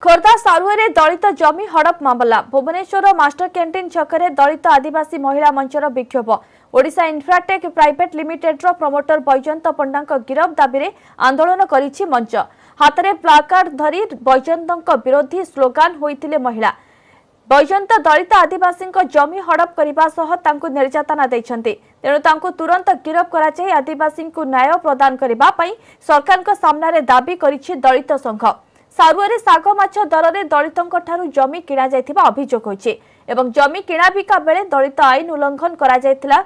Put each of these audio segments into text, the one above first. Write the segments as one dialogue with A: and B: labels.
A: खोर्धा सारुए दलित जमी हड़प मामला भुवनेश्वर मास्टर कैंटीन छकरे दलित आदिवासी महिला मंचर विक्षोभ Odisha Infratech Private Limited promoter Baijayant Panda गिरफ दाबी आंदोलन करिछि मंच हाथ में प्लाकार्ड धरी बैजयंत विरोधी स्लोगान होइतिले महिला बैजयंत दलित आदिवासी जमी हड़प करने निर्यातना देछन्ति तेणु तांको तुरंत गिरफ कराई आदिवासी न्याय प्रदान करने सरकार सामने दाबी करिछि दलित संघ सारुए साग माछ दर में दलितों ठारू जमी किणा जाइथिबा अभियोग होइछि एवं जमी किणा बिका बेले दलित आईन उल्लंघन करा जाइथिला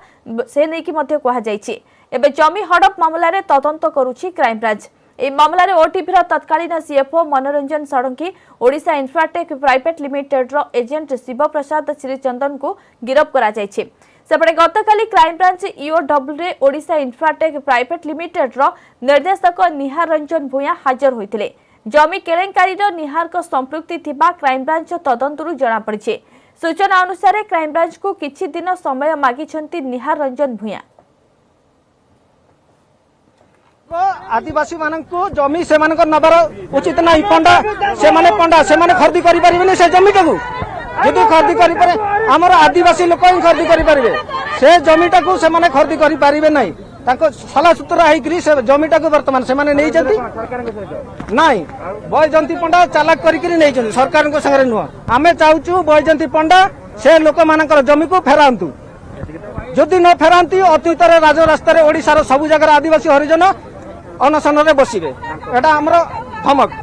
A: से नेकी मध्ये कहा जाइछि। एबे जमी हड़प मामला रे तदंत करूछि क्राइम ब्रांच। ए मामला रे ओटीपी रो तत्कालीन CFO Manoranjan Sadangi Odisha Infratech Private Limited रो एजेंट शिव प्रसाद श्रीचंदन को गिरफ करा जाइछि। सेपटे गतकाली क्राइम ब्रांच ईओडब्ल्यू रे ओडिशा इन्फ्राटेक प्राइवेट लिमिटेड रो निर्देशक निहार रंजन भूया हाजर होइथिले। जमी केलेंकारी निहार को संपृक्ति थिबा क्राइम ब्रांच तदंतरु जना पड़िछि। सूचना अनुसार क्राइम ब्रांच को किछि दिन समय मागिछन्ति निहार रंजन भूया।
B: आदिवासी मानकु जमी से मानक नबर उचित नाही पंडा से माने खरीदी करि परिबेनी से जमी टाकू यदि खरीदी करि पारे हमर आदिवासी लोक ही खरीदी करि परिबे से जमीटा को से माने खरीदी करि परिबे नाही ताको सला सूत्र आइकरी से जमीटा को वर्तमान से माने नै जंती नाही बैजयंती पंडा चालाक करिकरी नै जंती सरकार को संगे नुह आमे चाहूचु बैजयंती पंडा से लोक मानकर जमी को फेरांतु जदि न फेरांती अतीत रे राज रास्ता रे ओडिसा रो सब जगह आदिवासी हरिजन अनशन रे बसिबे एटा हमरो धमक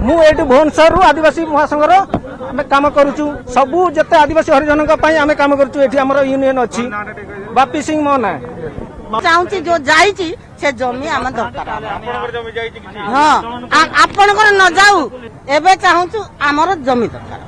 B: मु एटू भुवनेश्वर रु आदिवासी महासंघर आम काम करूचु सबू जते आदिवासी हरिजन आम काम करूचु एठी हमरो यूनियन अछि बापी सिंह मो ना
C: चाहूची जो जाईची से जमी आम दरकार हां आपन न जाऊ एबे चाहूचु हमरो जमी दरकार।